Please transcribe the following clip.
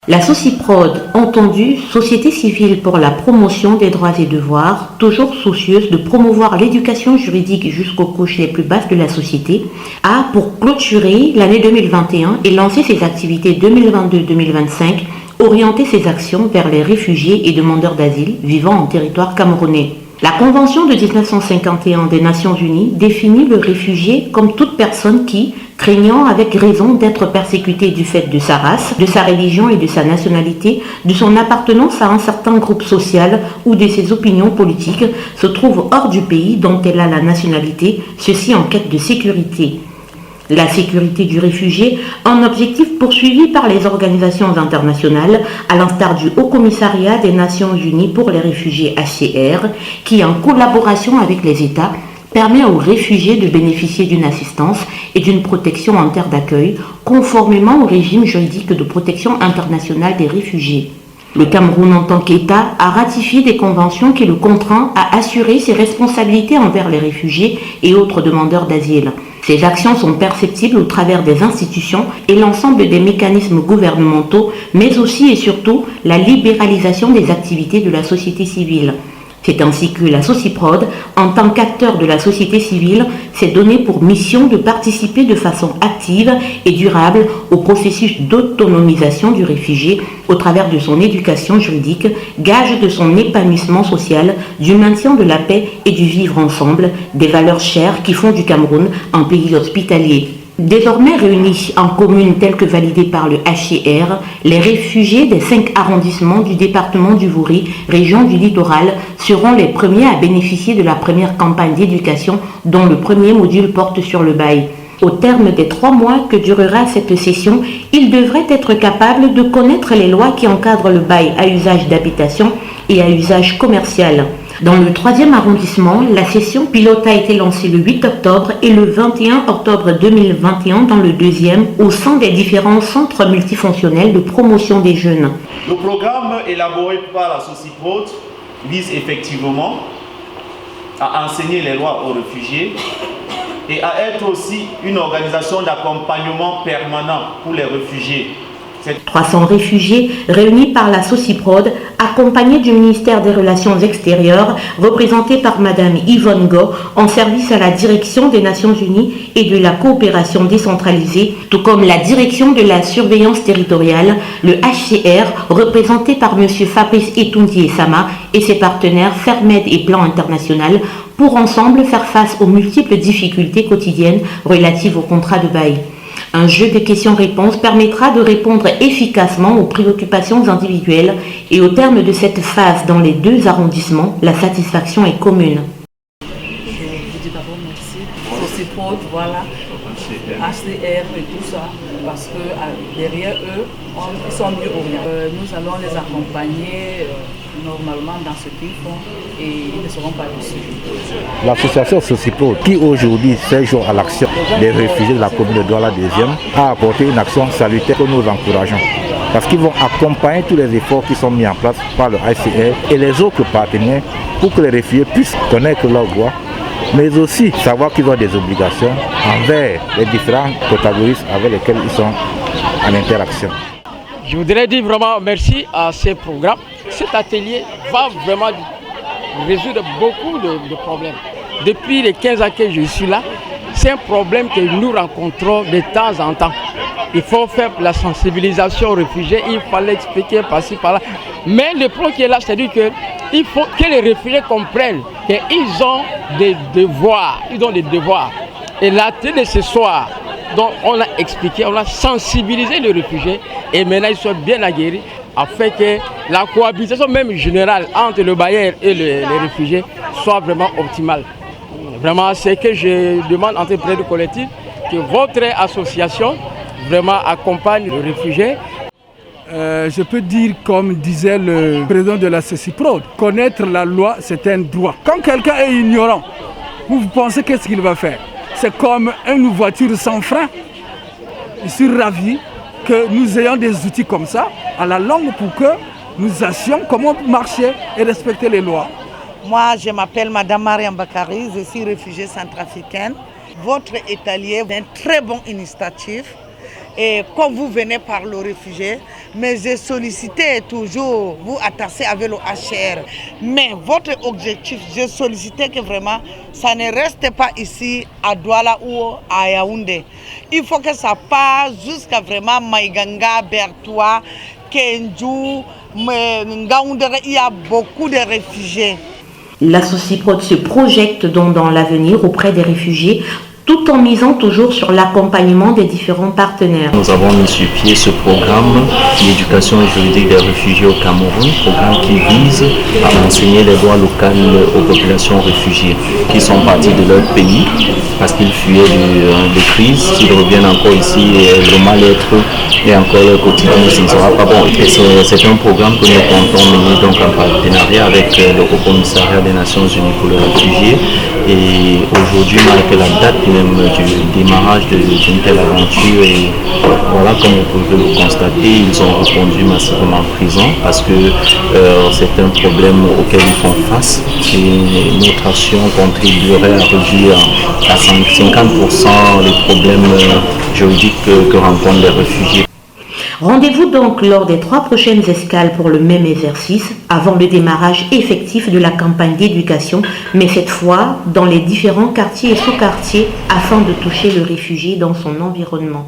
La SOCIPROD, entendue Société civile pour la promotion des droits et devoirs, toujours soucieuse de promouvoir l'éducation juridique jusqu'aux couches les plus basses de la société, a pour clôturer l'année 2021 et lancer ses activités 2022-2025, orienter ses actions vers les réfugiés et demandeurs d'asile vivant en territoire camerounais. La Convention de 1951 des Nations Unies définit le réfugié comme toute personne qui, craignant avec raison d'être persécutée du fait de sa race, de sa religion et de sa nationalité, de son appartenance à un certain groupe social ou de ses opinions politiques, se trouve hors du pays dont elle a la nationalité, ceci en quête de sécurité. La sécurité du réfugié, un objectif poursuivi par les organisations internationales, à l'instar du Haut Commissariat des Nations Unies pour les réfugiés HCR, qui, en collaboration avec les États, permet aux réfugiés de bénéficier d'une assistance et d'une protection en terre d'accueil, conformément au régime juridique de protection internationale des réfugiés. Le Cameroun, en tant qu'État, a ratifié des conventions qui le contraignent à assurer ses responsabilités envers les réfugiés et autres demandeurs d'asile. Ces actions sont perceptibles au travers des institutions et l'ensemble des mécanismes gouvernementaux, mais aussi et surtout la libéralisation des activités de la société civile. C'est ainsi que la SOCIPROD, en tant qu'acteur de la société civile, s'est donné pour mission de participer de façon active et durable au processus d'autonomisation du réfugié au travers de son éducation juridique, gage de son épanouissement social, du maintien de la paix et du vivre ensemble, des valeurs chères qui font du Cameroun un pays hospitalier. Désormais réunis en communes telles que validées par le HCR, les réfugiés des 5 arrondissements du département du Vouri, région du littoral, seront les premiers à bénéficier de la première campagne d'éducation dont le premier module porte sur le bail. Au terme des 3 mois que durera cette session, ils devraient être capables de connaître les lois qui encadrent le bail à usage d'habitation et à usage commercial. Dans le 3e arrondissement, la session pilote a été lancée le 8 octobre et le 21 octobre 2021 dans le 2e au sein des différents centres multifonctionnels de promotion des jeunes. Le programme élaboré par la SOCIPROD vise effectivement à enseigner les lois aux réfugiés et à être aussi une organisation d'accompagnement permanent pour les réfugiés. 300 réfugiés réunis par la SOCIPROD, accompagnés du ministère des Relations extérieures, représenté par Madame Yvonne Go, en service à la direction des Nations Unies et de la coopération décentralisée, tout comme la direction de la surveillance territoriale, le HCR, représenté par Monsieur Fabrice Etundi Sama et ses partenaires Fermed et Plan International, pour ensemble faire face aux multiples difficultés quotidiennes relatives au contrat de bail. Un jeu de questions-réponses permettra de répondre efficacement aux préoccupations individuelles et au terme de cette phase dans les 2 arrondissements, la satisfaction est commune. Je vous dis d'abord merci. SOCIPROD, voilà, HCR et tout ça, parce que derrière eux, ils sont mieux orientés. Nous allons les accompagner normalement dans ce qu'ils font et ils ne seront pas déçus. L'association SOCIPROD, qui aujourd'hui séjourne à l'action des réfugiés de la commune de Douala 2e, a apporté une action salutaire que nous encourageons. Parce qu'ils vont accompagner tous les efforts qui sont mis en place par le HCR et les autres partenaires pour que les réfugiés puissent connaître leurs droits, mais aussi savoir qu'ils ont des obligations envers les différents protagonistes avec lesquels ils sont en interaction. Je voudrais dire vraiment merci à ces programmes. Cet atelier va vraiment résoudre beaucoup de problèmes. Depuis les 15 ans que je suis là, c'est un problème que nous rencontrons de temps en temps. Il faut faire la sensibilisation aux réfugiés, il fallait expliquer par-ci, par-là. Mais le problème qui est là, c'est-à-dire qu'il faut que les réfugiés comprennent qu'ils ont des devoirs. Et l'atelier de ce soir, donc on a expliqué, on a sensibilisé les réfugiés et maintenant ils sont bien aguerris afin que la cohabitation même générale entre le bailleur et les réfugiés soit vraiment optimale. Vraiment, c'est que je demande en tant que collectif que votre association vraiment accompagne les réfugiés. Je peux dire, comme disait le président de la SOCIPROD, connaître la loi, c'est un droit. Quand quelqu'un est ignorant, vous pensez qu'est-ce qu'il va faire? C'est comme une voiture sans frein. Je suis ravi que nous ayons des outils comme ça, à la longue, pour que nous sachions comment marcher et respecter les lois. Moi, je m'appelle Madame Mariam Bakari, je suis réfugiée centrafricaine. Votre atelier est une très bonne initiative et quand vous venez par le réfugié, mais j'ai sollicité toujours vous attacher avec le HCR. Mais votre objectif, j'ai sollicité que vraiment ça ne reste pas ici à Douala ou à Yaoundé. Il faut que ça passe jusqu'à vraiment Maïganga, Bertoua, Kenju, Ngaoundé. Il y a beaucoup de réfugiés. La Sociprod se projette donc dans l'avenir auprès des réfugiés, tout en misant toujours sur l'accompagnement des différents partenaires. Nous avons mis sur pied ce programme d'éducation juridique des réfugiés au Cameroun, programme qui vise à enseigner les droits locaux aux populations réfugiées qui sont partis de leur pays parce qu'ils fuyaient des crises. S'ils reviennent encore ici, le mal-être et encore leur quotidien ne sera pas bon. Et c'est un programme que nous comptons mener donc en partenariat avec le Haut Commissariat des Nations Unies pour les réfugiés. Et aujourd'hui marque la date même du démarrage d'une telle aventure. Et voilà, comme vous pouvez le constater, ils ont répondu massivement en prison parce que c'est un problème auquel ils font face. Et notre action contribuerait à réduire à 50% les problèmes juridiques que rencontrent les réfugiés. Rendez-vous donc lors des 3 prochaines escales pour le même exercice, avant le démarrage effectif de la campagne d'éducation, mais cette fois dans les différents quartiers et sous-quartiers afin de toucher le réfugié dans son environnement.